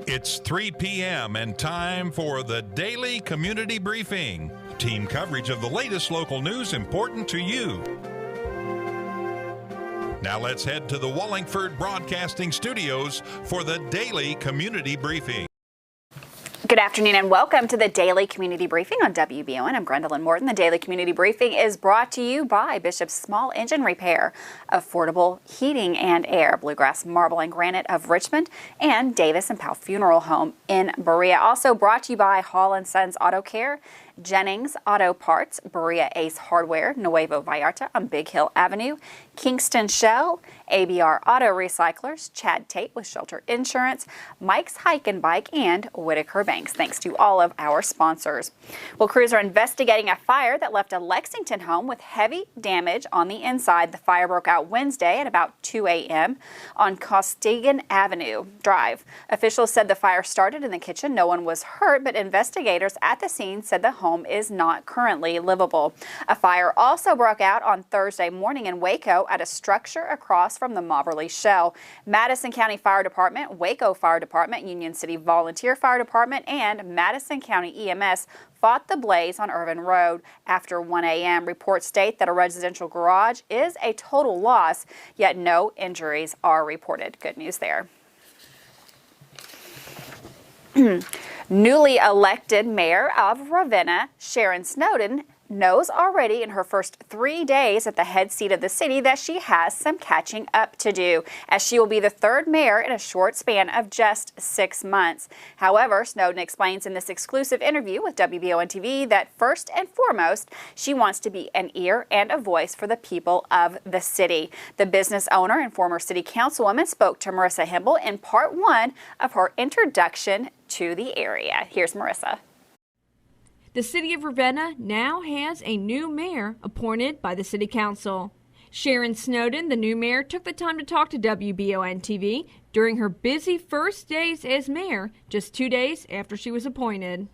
It's 3 p.m. and time for the Daily Community Briefing. Team coverage of the latest local news important to you. Now let's head to the Wallingford Broadcasting Studios for the Daily Community Briefing. Good afternoon and welcome to the Daily Community Briefing on WBON. I'm Gwendolyn Morton. The Daily Community Briefing is brought to you by Bishop's Small Engine Repair, Affordable Heating and Air, Bluegrass Marble and Granite of Richmond, and Davis and Powell Funeral Home in Berea. Also brought to you by Hall & Sons Auto Care, Jennings Auto Parts, Berea Ace Hardware, Nuevo Vallarta on Big Hill Avenue, Kingston Shell, ABR Auto Recyclers, Chad Tate with Shelter Insurance, Mike's Hike and Bike, and Whitaker Banks. Thanks to all of our sponsors. Well, crews are investigating a fire that left a Lexington home with heavy damage on the inside. The fire broke out Wednesday at about 2 a.m. on Costigan Avenue Drive. Officials said the fire started in the kitchen. No one was hurt, but investigators at the scene said the home is not currently livable. A fire also broke out on Thursday morning in Waco at a structure across from the Moberly Shell. Madison County Fire Department, Waco Fire Department, Union City Volunteer Fire Department, and Madison County EMS fought the blaze on Irvin Road after 1 a.m. Reports state that a residential garage is a total loss, yet no injuries are reported. Good news there. Newly elected Mayor of Ravenna, Sharon Snowden, knows already in her first 3 days at the head seat of the city that she has some catching up to do, as she will be the third mayor in a short span of just 6 months. However, Snowden explains in this exclusive interview with WBON TV that first and foremost, she wants to be an ear and a voice for the people of the city. The business owner and former city councilwoman spoke to Marissa Himble in part one of her introduction to the area. Here's Marissa. The city of Ravenna now has a new mayor appointed by the city council. Sharon Snowden, the new mayor, took the time to talk to WBON TV during her busy first days as mayor, just 2 days after she was appointed.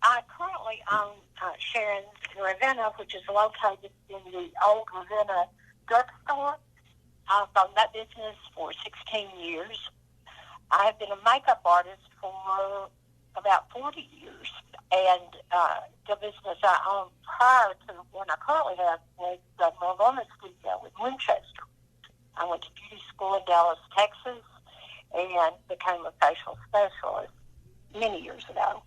I currently own Sharon's in Ravenna, which is located in the old Ravenna drugstore. I've owned that business for 16 years. I have been a makeup artist for about 40 years. And the business I owned prior to the one I currently have was the Marvelna Studio in Winchester. I went to beauty school in Dallas, Texas, and became a facial specialist many years ago.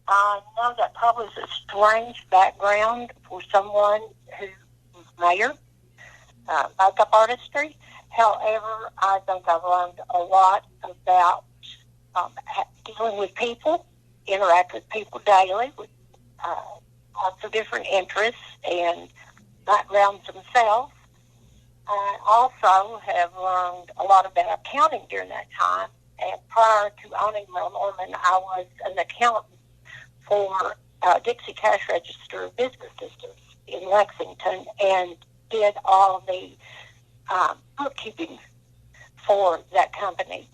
I know that probably is a strange background for someone who is mayor, makeup artistry. However, I think I've learned a lot about dealing with people, interact with people daily with lots of different interests and backgrounds themselves. I also have learned a lot about accounting during that time. And prior to owning Norman, I was an accountant for Dixie Cash Register Business Systems in Lexington and did all the bookkeeping for that company.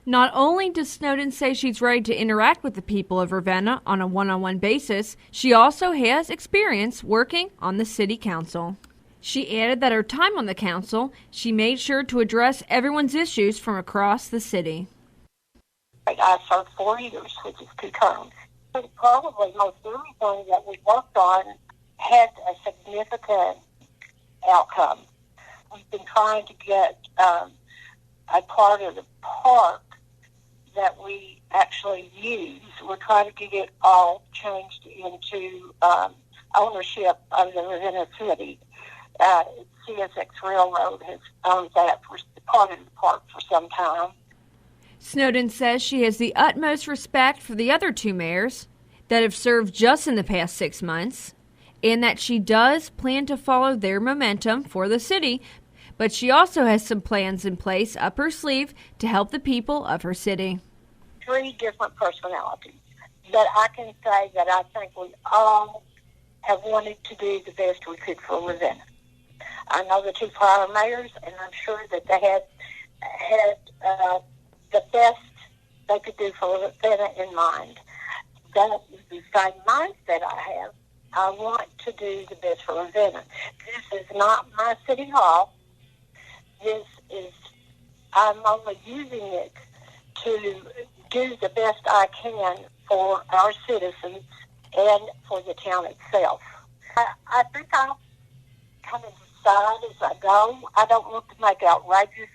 Not only does Snowden say she's ready to interact with the people of Ravenna on a one-on-one basis, she also has experience working on the city council. She added that her time on the council, she made sure to address everyone's issues from across the city. I served 4 years, which is 2 terms. Probably most everything that we worked on had a significant outcome. We've been trying to get a part of the park that we actually use. We're trying to get it all changed into ownership of the Ravenna City. CSX Railroad has owned that for part of the park for some time. Snowden says she has the utmost respect for the other 2 mayors that have served just in the past 6 months, and that she does plan to follow their momentum for the city, but she also has some plans in place up her sleeve to help the people of her city. 3 different personalities that I can say that I think we all have wanted to do the best we could for Ravenna. I know the 2 prior mayors, and I'm sure that they had the best they could do for Ravenna in mind. That is the same mindset I have. I want to do the best for Ravenna. This is not my city hall. This is, I'm only using it to do the best I can for our citizens and for the town itself. I think I'll kind of decide as I go. I don't want to make outrageous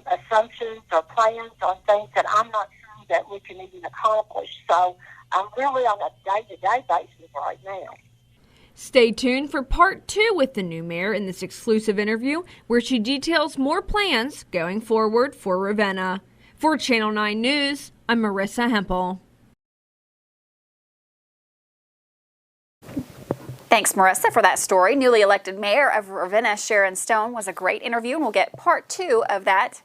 assumptions or plans on things that I'm not sure that we can even accomplish. So I'm really on a day-to-day basis right now. Stay tuned for part 2 with the new mayor in this exclusive interview, where she details more plans going forward for Ravenna. For Channel 9 News, I'm Marissa Hempel. Thanks, Marissa, for that story. Newly elected Mayor of Ravenna, Sharon Stone, was a great interview, and we'll get part 2 of that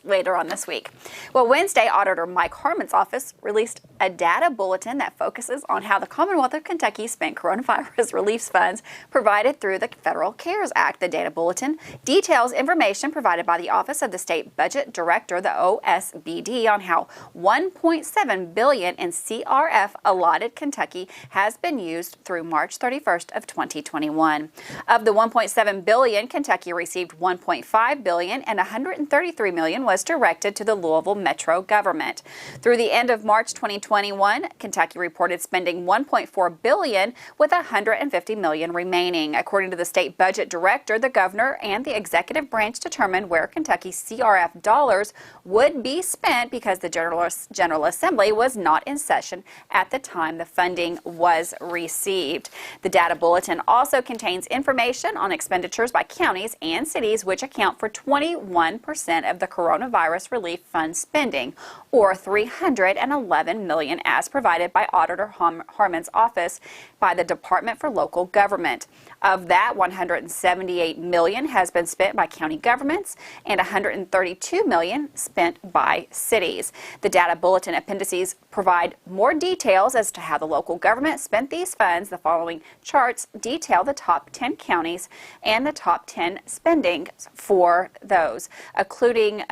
later on this week. Well, Wednesday, Auditor Mike Harmon's office released a data bulletin that focuses on how the Commonwealth of Kentucky spent coronavirus relief funds provided through the Federal CARES Act. The data bulletin details information provided by the Office of the State Budget Director, the OSBD, on how $1.7 billion in CRF allotted Kentucky has been used through March 31st of 2021. Of the $1.7 billion, Kentucky received $1.5 billion and $133 million was directed to the Louisville Metro government. Through the end of March 2021, Kentucky reported spending $1.4 billion with $150 million remaining. According to the state budget director, the governor and the executive branch determined where Kentucky's CRF dollars would be spent because the General Assembly was not in session at the time the funding was received. The data bulletin also contains information on expenditures by counties and cities, which account for 21% of the coronavirus relief fund spending, or $311 million as provided by Auditor Harmon's office by the Department for Local Government. Of that, $178 million has been spent by county governments and $132 million spent by cities. The data bulletin appendices provide more details as to how the local government spent these funds. The following charts detail the top 10 counties and the top 10 spending for those, including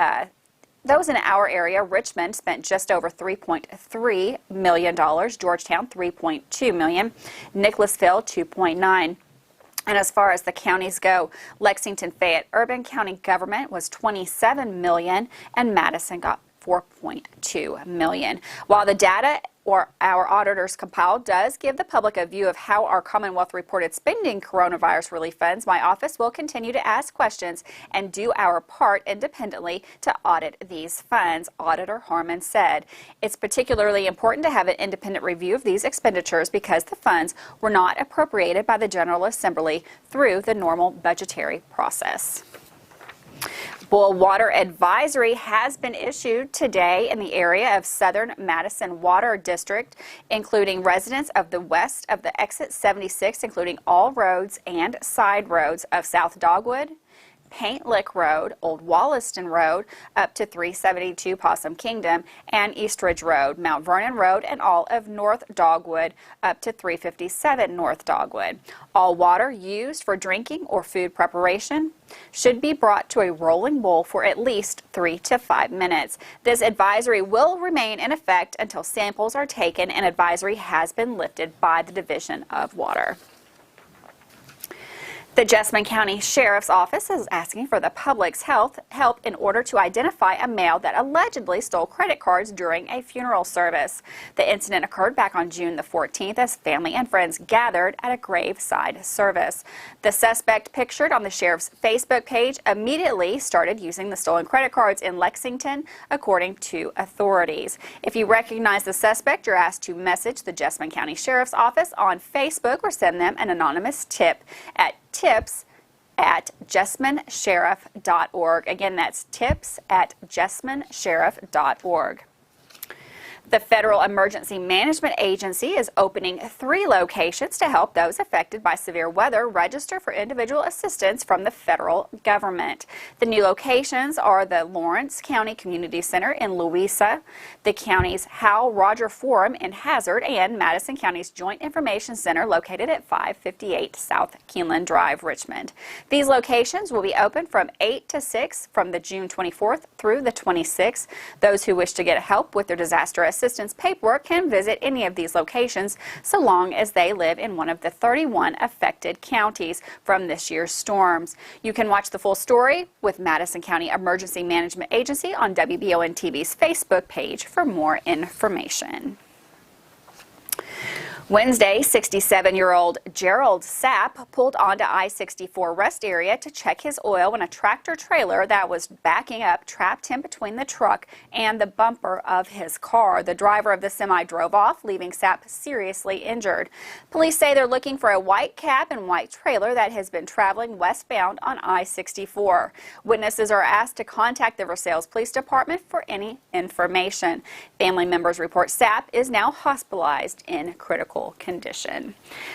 those in our area. Richmond spent just over $3.3 million, Georgetown $3.2 million, Nicholasville $2.9. And as far as the counties go, Lexington Fayette Urban County Government was $27 million and Madison got $4.2 million. While the data or our auditors compiled does give the public a view of how our Commonwealth reported spending coronavirus relief funds, my office will continue to ask questions and do our part independently to audit these funds, Auditor Harmon said. It's particularly important to have an independent review of these expenditures because the funds were not appropriated by the General Assembly through the normal budgetary process. Boil water advisory has been issued today in the area of Southern Madison Water District, including residents of the west of the exit 76, including all roads and side roads of South Dogwood, Paint Lick Road, Old Wollaston Road, up to 372 Possum Kingdom, and East Ridge Road, Mount Vernon Road, and all of North Dogwood, up to 357 North Dogwood. All water used for drinking or food preparation should be brought to a rolling boil for at least 3 to 5 minutes. This advisory will remain in effect until samples are taken and advisory has been lifted by the Division of Water. The Jessamine County Sheriff's Office is asking for the public's help in order to identify a male that allegedly stole credit cards during a funeral service. The incident occurred back on June the 14th as family and friends gathered at a graveside service. The suspect, pictured on the sheriff's Facebook page, immediately started using the stolen credit cards in Lexington, according to authorities. If you recognize the suspect, you're asked to message the Jessamine County Sheriff's Office on Facebook or send them an anonymous tip at tips@jessminesheriff.org. Again, that's tips@jessminesheriff.org. The Federal Emergency Management Agency is opening 3 locations to help those affected by severe weather register for individual assistance from the federal government. The new locations are the Lawrence County Community Center in Louisa, the county's Hal Roger Forum in Hazard, and Madison County's Joint Information Center located at 558 South Keeneland Drive, Richmond. These locations will be open from 8 to 6 from the June 24th through the 26th. Those who wish to get help with their disaster assistance paperwork can visit any of these locations so long as they live in one of the 31 affected counties from this year's storms. You can watch the full story with Madison County Emergency Management Agency on WBON TV's Facebook page for more information. Wednesday, 67-year-old Gerald Sapp pulled onto I64 rest area to check his oil when a tractor trailer that was backing up trapped him between the truck and the bumper of his car. The driver of the semi drove off, leaving Sapp seriously injured. Police say they're looking for a white cab and white trailer that has been traveling westbound on I64. Witnesses are asked to contact the Versailles Police Department for any information. Family members report Sapp is now hospitalized in critical condition.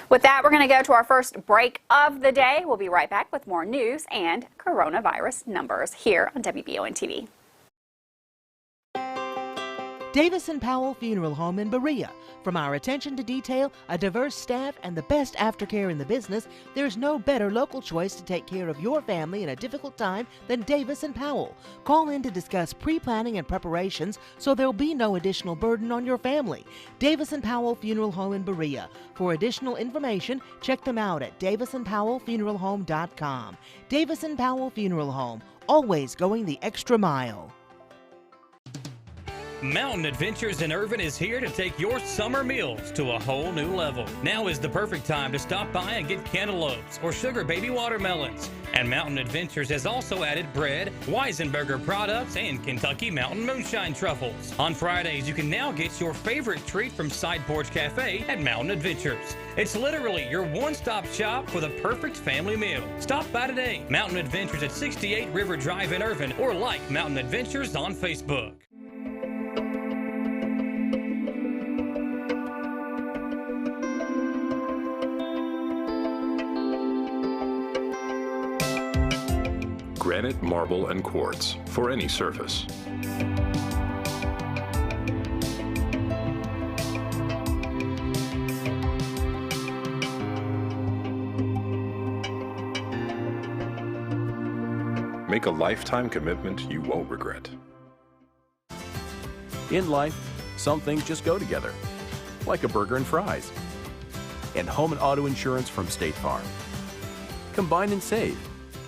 With that, we're going to go to our first break of the day. We'll be right back with more news and coronavirus numbers here on WBON TV. Davison Powell Funeral Home in Berea. From our attention to detail, a diverse staff, and the best aftercare in the business, there's no better local choice to take care of your family in a difficult time than Davison Powell. Call in to discuss pre-planning and preparations so there'll be no additional burden on your family. Davison Powell Funeral Home in Berea. For additional information, check them out at davisonpowellfuneralhome.com. Davison Powell Funeral Home, always going the extra mile. Mountain Adventures in Irvin is here to take your summer meals to a whole new level. Now is the perfect time to stop by and get cantaloupes or sugar baby watermelons. And Mountain Adventures has also added bread, Weisenberger products, and Kentucky Mountain Moonshine truffles. On Fridays, you can now get your favorite treat from Side Porch Cafe at Mountain Adventures. It's literally your one-stop shop for the perfect family meal. Stop by today. Mountain Adventures at 68 River Drive in Irvin, or like Mountain Adventures on Facebook. Granite, marble, and quartz for any surface. Make a lifetime commitment you won't regret. In life, some things just go together, like a burger and fries. And home and auto insurance from State Farm. Combine and save.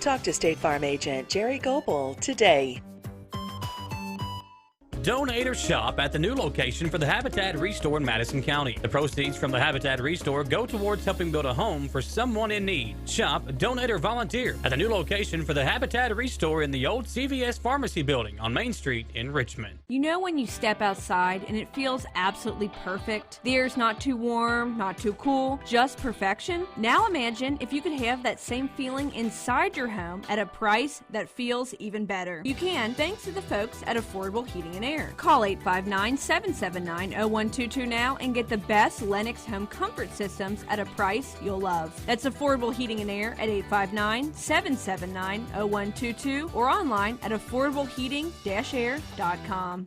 Talk to State Farm agent Jerry Goebel today. Donate or shop at the new location for the Habitat Restore in Madison County. The proceeds from the Habitat Restore go towards helping build a home for someone in need. Shop, donate, or volunteer at the new location for the Habitat Restore in the old CVS Pharmacy building on Main Street in Richmond. You know when you step outside and it feels absolutely perfect? The air's not too warm, not too cool, just perfection? Now imagine if you could have that same feeling inside your home at a price that feels even better. You can, thanks to the folks at Affordable Heating and Air. Call 859-779-0122 now and get the best Lennox home comfort systems at a price you'll love. That's Affordable Heating and Air at 859-779-0122 or online at affordableheating-air.com.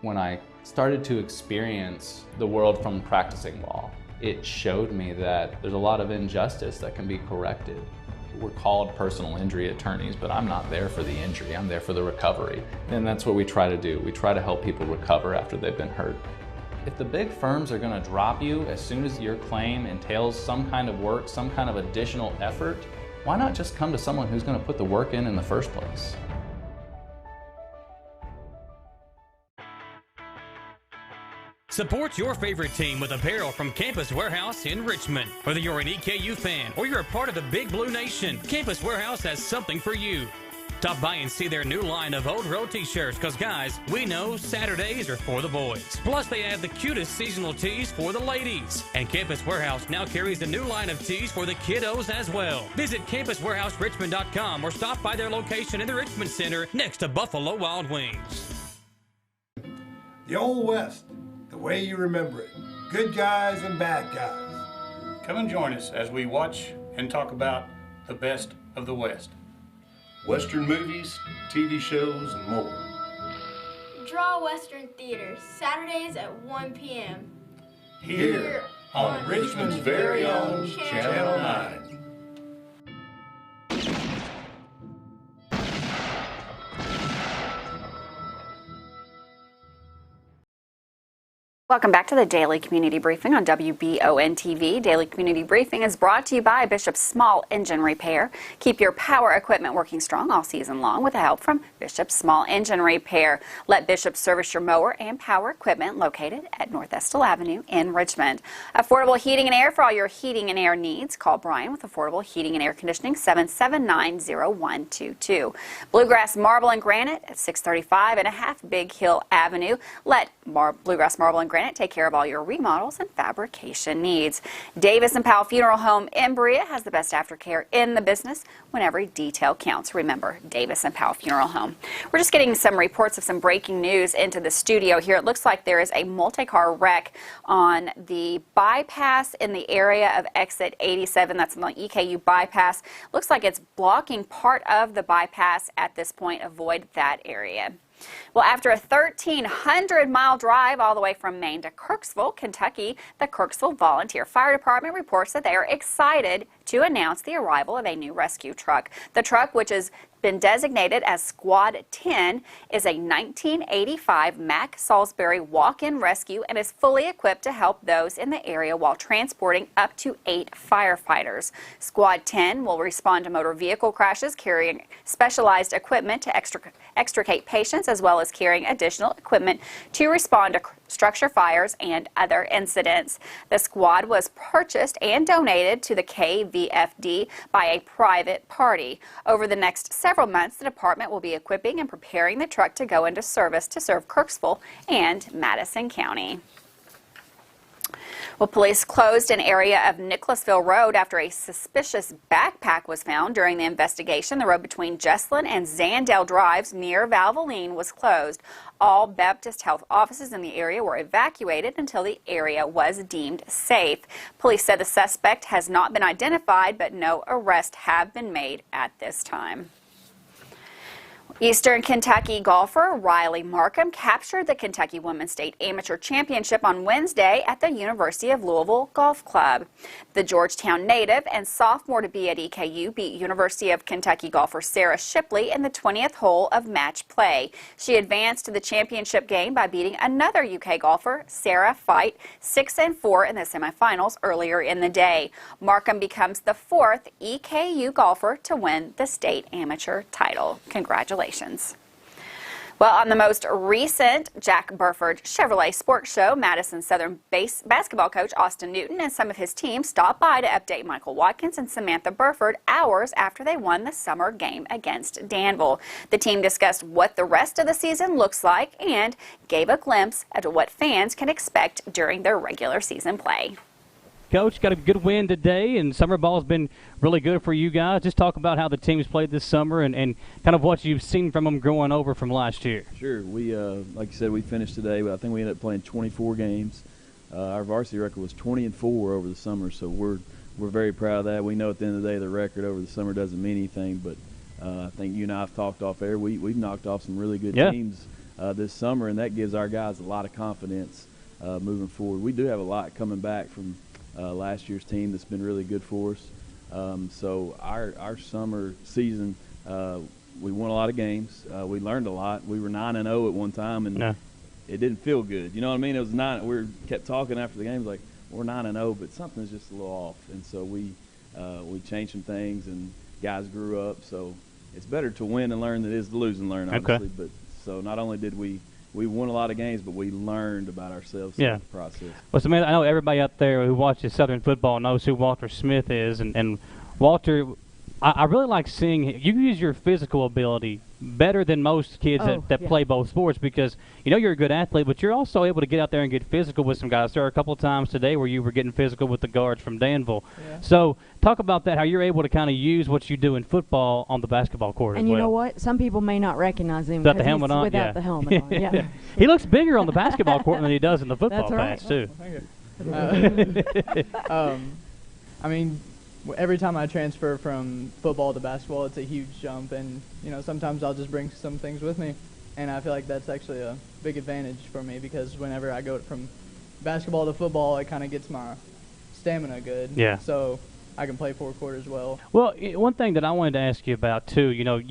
When I started to experience the world from practicing law, it showed me that there's a lot of injustice that can be corrected. We're called personal injury attorneys, but I'm not there for the injury, I'm there for the recovery. And that's what we try to do. We try to help people recover after they've been hurt. If the big firms are going to drop you as soon as your claim entails some kind of work, some kind of additional effort, why not just come to someone who's going to put the work in the first place? Support your favorite team with apparel from Campus Warehouse in Richmond. Whether you're an EKU fan or you're a part of the Big Blue Nation, Campus Warehouse has something for you. Stop by and see their new line of Old Road t-shirts, because guys, we know Saturdays are for the boys. Plus, they have the cutest seasonal tees for the ladies. And Campus Warehouse now carries a new line of tees for the kiddos as well. Visit campuswarehouserichmond.com or stop by their location in the Richmond Center next to Buffalo Wild Wings. The Old West, the way you remember it. Good guys and bad guys. Come and join us as we watch and talk about the best of the West. Western movies, TV shows, and more. Draw Western Theater, Saturdays at 1 p.m. Here on Richmond's very own Channel 9. Welcome back to the Daily Community Briefing on WBON TV. Daily Community Briefing is brought to you by Bishop's Small Engine Repair. Keep your power equipment working strong all season long with the help from Bishop's Small Engine Repair. Let Bishop service your mower and power equipment located at North Estill Avenue in Richmond. Affordable heating and air for all your heating and air needs. Call Brian with Affordable Heating and Air Conditioning, 779-0122. Bluegrass Marble and Granite at 635 and a half Big Hill Avenue. Let Bluegrass Marble and Granite take care of all your remodels and fabrication needs. Davis and Powell Funeral Home in Berea has the best aftercare in the business when every detail counts. Remember, Davis and Powell Funeral Home. We're just getting some reports of some breaking news into the studio here. It looks like there is a multi-car wreck on the bypass in the area of exit 87. That's on the EKU bypass. Looks like it's blocking part of the bypass at this point. Avoid that area. Well, after a 1,300-mile drive all the way from Maine to Kirksville, Kentucky, the Kirksville Volunteer Fire Department reports that they are excited to announce the arrival of a new rescue truck. The truck, which has been designated as Squad 10, is a 1985 Mack Salisbury walk-in rescue and is fully equipped to help those in the area while transporting up to 8 firefighters. Squad 10 will respond to motor vehicle crashes, carrying specialized equipment to extricate patients, as well as carrying additional equipment to respond to structure fires and other incidents. The squad was purchased and donated to the KVFD by a private party. Over the next several months, the department will be equipping and preparing the truck to go into service to serve Kirksville and Madison County. Well, police closed an area of Nicholasville Road after a suspicious backpack was found. During the investigation, the road between Jessamine and Zandale Drives near Valvoline was closed. All Baptist Health offices in the area were evacuated until the area was deemed safe. Police said the suspect has not been identified, but no arrests have been made at this time. Eastern Kentucky golfer Riley Markham captured the Kentucky Women's State Amateur Championship on Wednesday at the University of Louisville Golf Club. The Georgetown native and sophomore to be at EKU beat University of Kentucky golfer Sarah Shipley in the 20th hole of match play. She advanced to the championship game by beating another UK golfer, Sarah Fight, 6-4 in the semifinals earlier in the day. Markham becomes the 4th EKU golfer to win the state amateur title. Congratulations. Well, on the most recent Jack Burford Chevrolet Sports Show, Madison Southern Basketball coach Austin Newton and some of his team stopped by to update Michael Watkins and Samantha Burford hours after they won the summer game against Danville. The team discussed what the rest of the season looks like and gave a glimpse at what fans can expect during their regular season play. Coach, got a good win today, and summer ball has been really good for you guys. Just talk about how the team's played this summer and kind of what you've seen from them growing over from last year. Sure. We, like you said, we finished today, but I think we ended up playing 24 games. Our varsity record was 20-4 over the summer, so we're very proud of that. We know at the end of the day the record over the summer doesn't mean anything, but I think you and I have talked off air. We've knocked off some really good teams this summer, and that gives our guys a lot of confidence moving forward. We do have a lot coming back from last year's team that's been really good for us. So our summer season, we won a lot of games. We learned a lot. We were 9-0 at one time, and it didn't feel good. You know what I mean? It was 9. We kept talking after the games like, we're 9-0, but something's just a little off. And so we changed some things, and guys grew up. So it's better to win and learn than it is to lose and learn, obviously. But so not only did we won a lot of games, but we learned about ourselves in the process. Well, so, man, I know everybody out there who watches Southern football knows who Walter Smith is. And Walter, I really like seeing you use your physical ability better than most kids that play both sports, because you know you're a good athlete, but you're also able to get out there and get physical with some guys. There are a couple of times today where you were getting physical with the guards from Danville. So talk about that, how you're able to kind of use what you do in football on the basketball court and as well. you know what? Some people may not recognize him without the helmet on. Without the helmet on. Yeah. He looks bigger on the basketball court than he does in the football patch, too. I mean, every time I transfer from football to basketball, it's a huge jump, and you know, sometimes I'll just bring some things with me, and I feel like that's actually a big advantage for me, because whenever I go from basketball to football, it kind of gets my stamina good. Yeah. So I can play 4 quarters well. Well, one thing that I wanted to ask you about too, you know,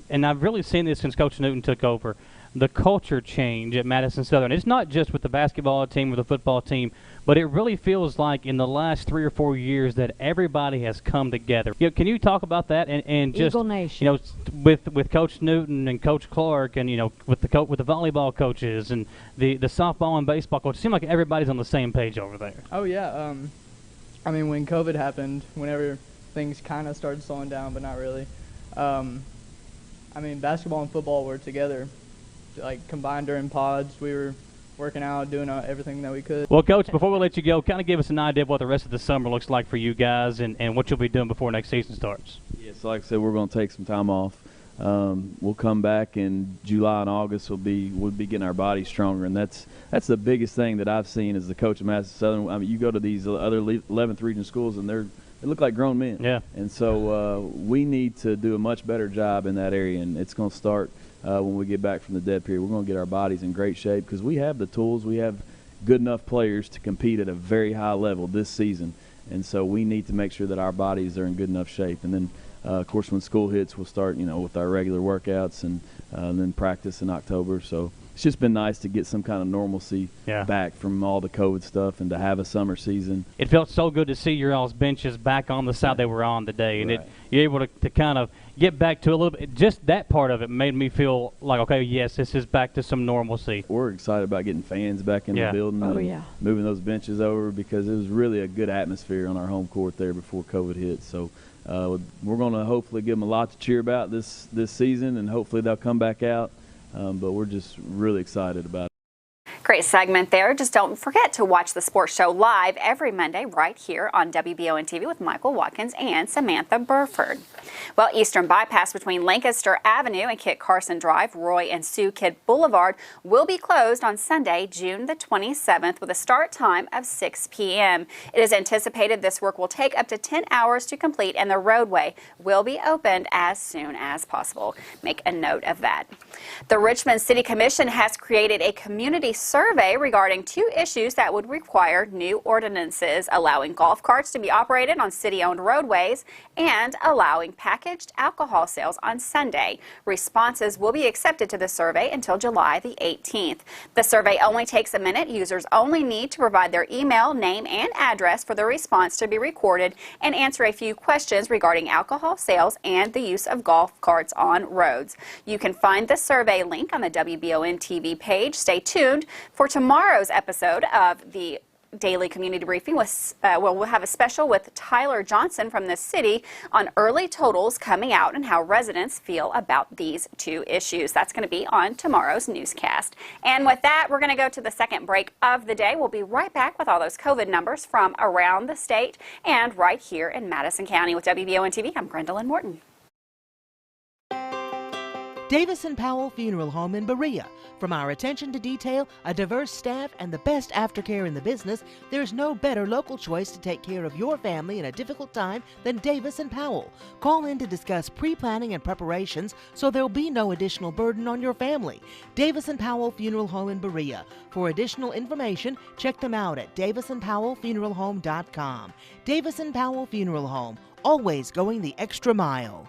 and I've really seen this since Coach Newton took over, the culture change at Madison Southern. It's not just with the basketball team or the football team, but it really feels like in the last 3 or 4 years that everybody has come together. Can you talk about that and just Eagle Nation. with Coach Newton and Coach Clark and with the volleyball coaches and the softball and baseball coaches? It seems like everybody's on the same page over there. Oh yeah, I mean when COVID happened, whenever things kind of started slowing down, but not really. I mean basketball and football were together. Like combined during pods, we were working out, doing everything that we could. Well, Coach, before we let you go, kind of give us an idea of what the rest of the summer looks like for you guys and what you'll be doing before next season starts. Yeah, so like I said, we're going to take some time off. We'll come back in July and August. We'll be getting our bodies stronger, and that's the biggest thing that I've seen as the coach of Madison Southern. I mean, you go to these other 11th region schools, and they look like grown men. Yeah. And so we need to do a much better job in that area, and it's going to start when we get back from the dead period. We're going to get our bodies in great shape because we have the tools. We have good enough players to compete at a very high level this season, and so we need to make sure that our bodies are in good enough shape. And then, of course, when school hits, we'll start, with our regular workouts and then practice in October. So it's just been nice to get some kind of normalcy back from all the COVID stuff and to have a summer season. It felt so good to see your all's benches back on the side they were on today, and you're able to kind of get back to a little bit. Just that part of it made me feel like, okay, yes, this is back to some normalcy. We're excited about getting fans back in the building and moving those benches over because it was really a good atmosphere on our home court there before COVID hit. So we're going to hopefully give them a lot to cheer about this season, and hopefully they'll come back out. But we're just really excited about it. Great segment there. Just don't forget to watch the sports show live every Monday right here on WBON TV with Michael Watkins and Samantha Burford. Well, Eastern Bypass between Lancaster Avenue and Kit Carson Drive, Roy and Sue Kidd Boulevard will be closed on Sunday, June the 27th with a start time of 6 p.m. It is anticipated this work will take up to 10 hours to complete and the roadway will be opened as soon as possible. Make a note of that. The Richmond City Commission has created a community survey regarding 2 issues that would require new ordinances, allowing golf carts to be operated on city-owned roadways and allowing packaged alcohol sales on Sunday. Responses will be accepted to the survey until July the 18th. The survey only takes a minute. Users only need to provide their email, name, and address for the response to be recorded and answer a few questions regarding alcohol sales and the use of golf carts on roads. You can find the survey link on the WBON TV page. Stay tuned for tomorrow's episode of the Daily Community Briefing. We'll have a special with Tyler Johnson from the city on early totals coming out and how residents feel about these 2 issues. That's going to be on tomorrow's newscast. And with that, we're going to go to the second break of the day. We'll be right back with all those COVID numbers from around the state and right here in Madison County. With WBON TV, I'm Gwendolyn Morton. Davis & Powell Funeral Home in Berea. From our attention to detail, a diverse staff, and the best aftercare in the business, there's no better local choice to take care of your family in a difficult time than Davis & Powell. Call in to discuss pre-planning and preparations so there'll be no additional burden on your family. Davis & Powell Funeral Home in Berea. For additional information, check them out at davisandpowellfuneralhome.com. Davis & Powell Funeral Home, always going the extra mile.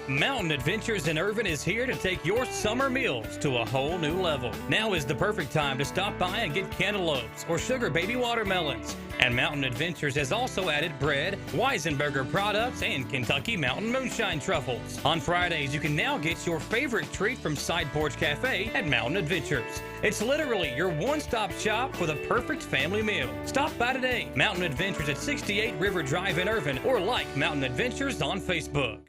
Mountain Adventures in Irvin is here to take your summer meals to a whole new level. Now is the perfect time to stop by and get cantaloupes or sugar baby watermelons. And Mountain Adventures has also added bread, Weisenberger products, and Kentucky Mountain Moonshine truffles. On Fridays, you can now get your favorite treat from Side Porch Cafe at Mountain Adventures. It's literally your one-stop shop for the perfect family meal. Stop by today. Mountain Adventures at 68 River Drive in Irvin, or like Mountain Adventures on Facebook.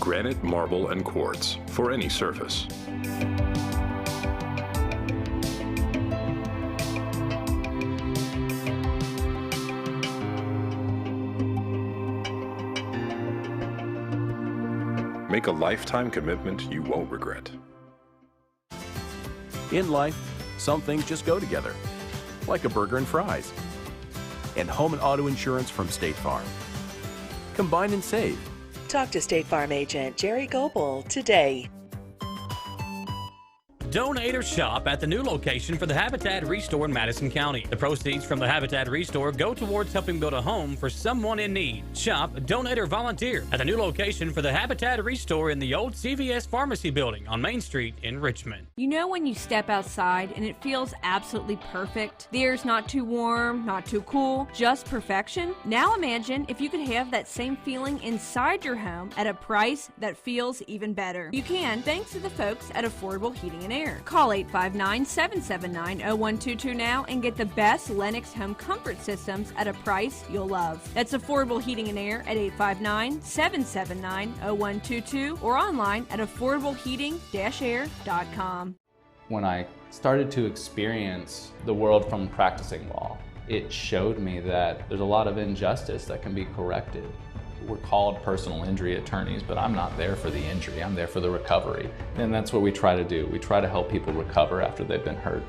Granite, marble, and quartz for any surface. Make a lifetime commitment you won't regret. In life, some things just go together, like a burger and fries. And home and auto insurance from State Farm. Combine and save. Talk to State Farm agent Jerry Goebel today. donate or shop at the new location for the Habitat Restore in Madison County. The proceeds from the Habitat Restore go towards helping build a home for someone in need. Shop, donate, or volunteer at the new location for the Habitat Restore in the old CVS Pharmacy building on Main Street in Richmond. You know when you step outside and it feels absolutely perfect? The air's not too warm, not too cool, just perfection? Now imagine if you could have that same feeling inside your home at a price that feels even better. You can, thanks to the folks at Affordable Heating and Air. Call 859-779-0122 now and get the best Lennox home comfort systems at a price you'll love. That's Affordable Heating and Air at 859-779-0122 or online at affordableheating-air.com. When I started to experience the world from practicing law, it showed me that there's a lot of injustice that can be corrected. We're called personal injury attorneys, but I'm not there for the injury, I'm there for the recovery. And that's what we try to do. We try to help people recover after they've been hurt.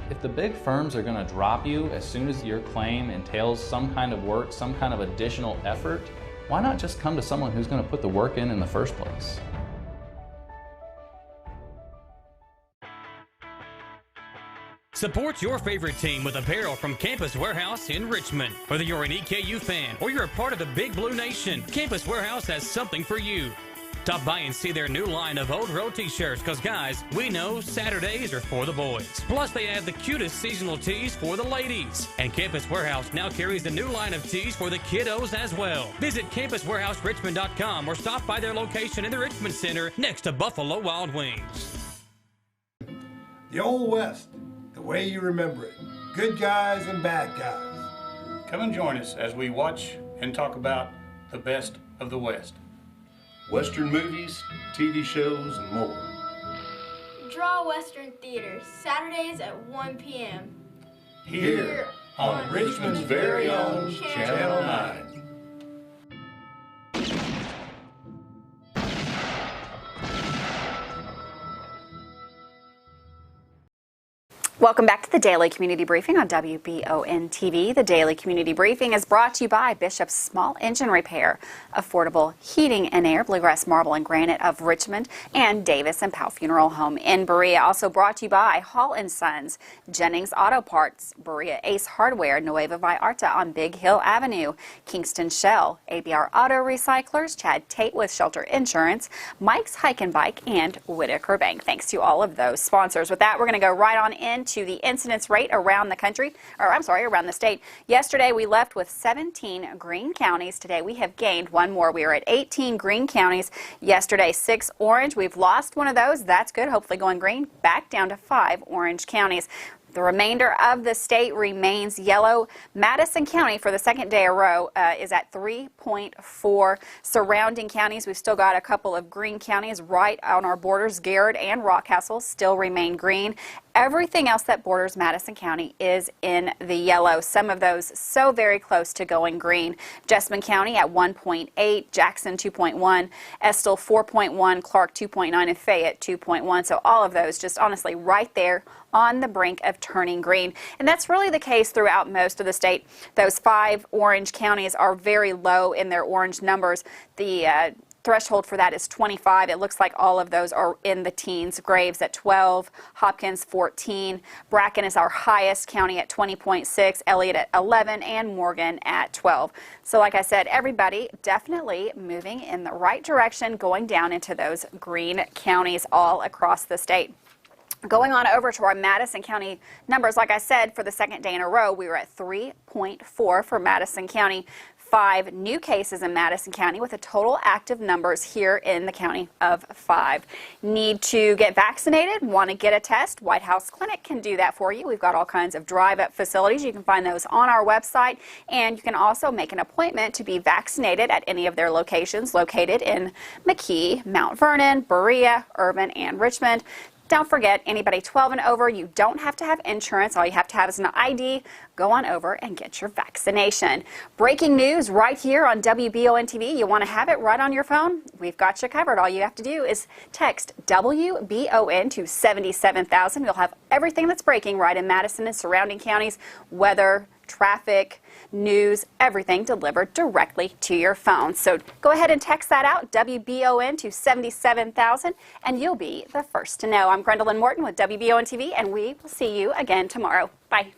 If the big firms are gonna drop you as soon as your claim entails some kind of work, some kind of additional effort, why not just come to someone who's gonna put the work in the first place? Support your favorite team with apparel from Campus Warehouse in Richmond. Whether you're an EKU fan or you're a part of the Big Blue Nation, Campus Warehouse has something for you. Stop by and see their new line of Old Road t-shirts, because guys, we know Saturdays are for the boys. Plus they have the cutest seasonal tees for the ladies. And Campus Warehouse now carries the new line of tees for the kiddos as well. Visit campuswarehouserichmond.com or stop by their location in the Richmond Center next to Buffalo Wild Wings. The Old West, the way you remember it. Good guys and bad guys. Come and join us as we watch and talk about the best of the West. Western movies, TV shows, and more. Draw Western Theaters, Saturdays at 1 p.m. Here on Richmond's very own Channel 9. Welcome back to the Daily Community Briefing on WBON TV. The Daily Community Briefing is brought to you by Bishop's Small Engine Repair, Affordable Heating and Air, Bluegrass Marble and Granite of Richmond, and Davis and Powell Funeral Home in Berea. Also brought to you by Hall & Sons, Jennings Auto Parts, Berea Ace Hardware, Nueva Vallarta on Big Hill Avenue, Kingston Shell, ABR Auto Recyclers, Chad Tate with Shelter Insurance, Mike's Hike and Bike, and Whitaker Bank. Thanks to all of those sponsors. With that, we're going to go right on into the incidence rate around the country, around the state. Yesterday we left with 17 green counties. Today we have gained one more. We were at 18 green counties yesterday, 6 orange. We've lost one of those. That's good. Hopefully going green. Back down to 5 orange counties. The remainder of the state remains yellow. Madison County, for the second day in a row, is at 3.4. Surrounding counties, we've still got a couple of green counties right on our borders. Garrett and Rockcastle still remain green. Everything else that borders Madison County is in the yellow. Some of those so very close to going green. Jessamine County at 1.8, Jackson 2.1, Estill 4.1, Clark 2.9, and Fayette 2.1. So all of those just honestly right there on the brink of turning green. And that's really the case throughout most of the state. Those 5 orange counties are very low in their orange numbers. The threshold for that is 25. It looks like all of those are in the teens. Graves at 12, Hopkins 14, Bracken is our highest county at 20.6, Elliott at 11, and Morgan at 12. So like I said, everybody definitely moving in the right direction, going down into those green counties all across the state. Going on over to our Madison County numbers, like I said, for the second day in a row, we were at 3.4 for Madison County. 5 new cases in Madison County with a total active numbers here in the county of 5. Need to get vaccinated? Want to get a test? White House Clinic can do that for you. We've got all kinds of drive-up facilities. You can find those on our website, and you can also make an appointment to be vaccinated at any of their locations located in McKee, Mount Vernon, Berea, Urban, and Richmond. Don't forget, anybody 12 and over, you don't have to have insurance. All you have to have is an ID. Go on over and get your vaccination. Breaking news right here on WBON TV. You want to have it right on your phone? We've got you covered. All you have to do is text WBON to 77,000. You'll have everything that's breaking right in Madison and surrounding counties. Weather, traffic, news, everything delivered directly to your phone. So go ahead and text that out, WBON, to 77,000, and you'll be the first to know. I'm Gwendolyn Morton with WBON TV, and we will see you again tomorrow. Bye.